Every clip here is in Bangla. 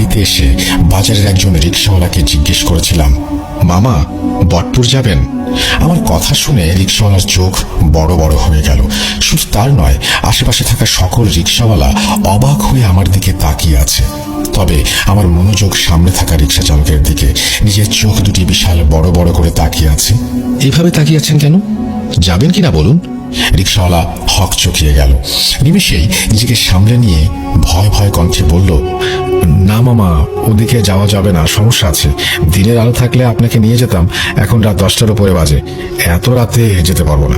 বাড়িতে এসে বাজারের একজন রিক্সাওয়ালাকে জিজ্ঞেস করেছিলাম, মামা বটপুর যাবেন? আমার কথা শুনে রিক্সাওয়ালার চোখ বড় বড় হয়ে গেল। শুধু তার নয়, আশেপাশে থাকা সকল রিক্সাওয়ালা অবাক হয়ে আমার দিকে তাকিয়ে আছে। তবে আমার মনোযোগ সামনে থাকা রিক্সা চালকের দিকে। নিজের চোখ দুটি বিশাল বড় বড় করে তাকিয়ে আছে। এইভাবে তাকিয়ে আছেন কেন? যাবেন কিনা বলুন। রিক্সাওয়ালা হক চকিয়ে গেল। নিমেষেই নিজেকে সামলে নিয়ে ভয় ভয় কণ্ঠে বলল, না মামা, ওদিকে যাওয়া যাবে না, সমস্যা আছে। দিনের আলো থাকলে আপনাকে নিয়ে যেতাম, এখন রাত 10টার উপরে বাজে, এত রাতে যেতে পারবো না।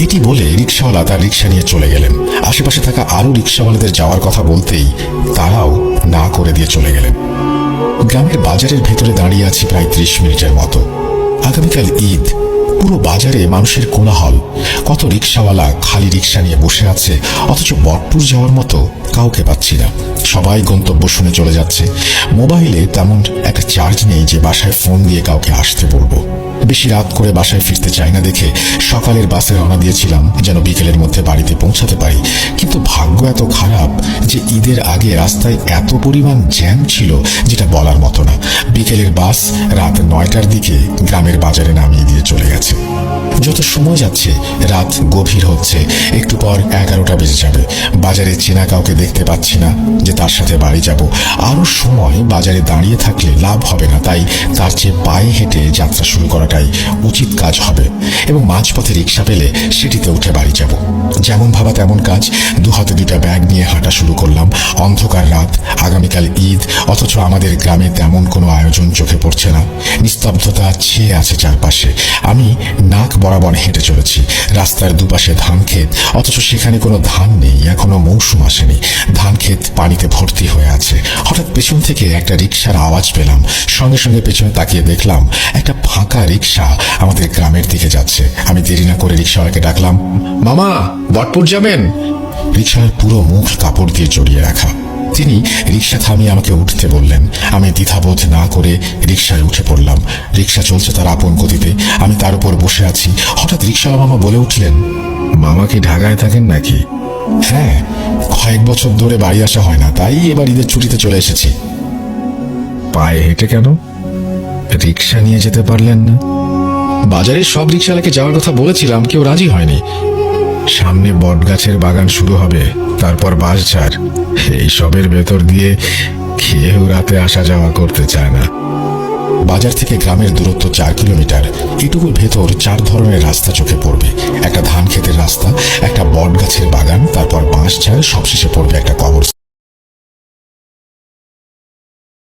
এটি বলে রিক্সাওয়ালা তার রিক্সা নিয়ে চলে গেলেন। আশেপাশে থাকা আরো রিক্সাওয়ালাদের যাওয়ার কথা বলতেই তারাও না করে দিয়ে চলে গেলেন। গ্রামের বাজারের ভেতরে দাঁড়িয়ে আছি প্রায় 30 মিনিটের মতো। আগামীকাল ঈদ। পুরো বাজারে মানুষের কোলাহল। কত রিক্সাওয়ালা খালি রিক্সা নিয়ে বসে আছে, অথচ বটপুর যাওয়ার মতো কাউকে পাচ্ছি না। সবাই গন্তব্য শুনে চলে যাচ্ছে। মোবাইলে তেমন একটা চার্জ নেই যে বাসায় ফোন দিয়ে কাউকে আসতে বলবো। বেশি রাত করে বাসায় ফিরতে চাই না দেখে সকালের বাসে রওনা দিয়েছিলাম, যেন বিকেলের মধ্যে বাড়িতে পৌঁছাতে পারি। কিন্তু ভাগ্য এত খারাপ যে ঈদের আগে রাস্তায় এত পরিমাণ জ্যাম ছিল যেটা বলার মতো না। বিকেলের বাস রাত 9টার দিকে গ্রামের বাজারে নামিয়ে দিয়ে চলে গেছে। যত সময় যাচ্ছে রাত গভীর হচ্ছে। একটু পর 11টা বেজে যাবে। বাজারে চেনা কাউকে দেখতে পাচ্ছি না যে তার সাথে বাড়ি যাব। আরো সময় বাজারে দাঁড়িয়ে থাকলে লাভ হবে না, তাই তার চেয়ে পায়ে হেঁটে যাত্রা শুরু করাটাই উচিত কাজ হবে। এবং মাঝপথে রিক্সা পেলে সেটিতে উঠে বাড়ি যাব। যেমন ভাবা তেমন কাজ। দুহাতে 2টা ব্যাগ নিয়ে হাঁটা শুরু করলাম। অন্ধকার রাত, আগামীকাল ঈদ, অথচ আমাদের গ্রামে তেমন কোনো আয়োজন চোখে পড়ছে না। নিস্তব্ধতা ছেয়ে আছে চারপাশে। আমি নাক বরাবর হেঁটে চলেছি। রাস্তার দুপাশে ধান ক্ষেত, অথচ সেখানে কোনো ধান নেই, এখনো মৌসুম আসেনি। ধান ক্ষেত পানিতে ভর্তি হয়ে আছে। হঠাৎ পেছন থেকে একটা রিক্সার আওয়াজ পেলাম। সঙ্গে সঙ্গে পেছনে তাকিয়ে দেখলাম একটা ফাঁকা রিক্সা আমাদের গ্রামের দিকে যাচ্ছে। আমি দেরি না করে রিক্সাওয়ালাকে ডাকলাম, মামা বটপুর যাবেন? রিক্সার পুরো মুখ কাপড় দিয়ে জড়িয়ে রাখা। তিনি রিক্সা থামিয়ে আমাকে উঠতে বললেন। আমি দ্বিধাবোধ না করে রিক্সায় উঠে পড়লাম। রিক্সা চলছে তার আপন গতিতে, আমি তার উপর বসে আছি। হঠাৎ রিক্সাওয়ালা মামা বলে উঠলেন, মামা কি ঢাকায় থাকেন নাকি? হ্যাঁ, কয়েক বছর ধরে বাড়ি আসা হয় না, তাই এবার ঈদের ছুটিতে চলে এসেছি। পায়ে হেঁটে কেন? রিক্সা নিয়ে যেতে পারলেন না? বাজারের সব রিক্সাওয়ালাকে যাওয়ার কথা বলেছিলাম, কেউ রাজি হয়নি। সামনে বটগাছের বাগান শুরু হবে, তারপর বাঁশঝাড়। এইসবের ভেতর দিয়ে কেউ রাতে আসা যাওয়া করতে চায় না। বাজার থেকে গ্রামের দূরত্ব 4 কিলোমিটার। এটুকুর ভেতর 4 ধরনের রাস্তা চোখে পড়বে। একটা ধান ক্ষেতের রাস্তা, একটা বটগাছের বাগান, তারপর বাঁশঝাড়, সবশেষে পড়বে একটা কবর।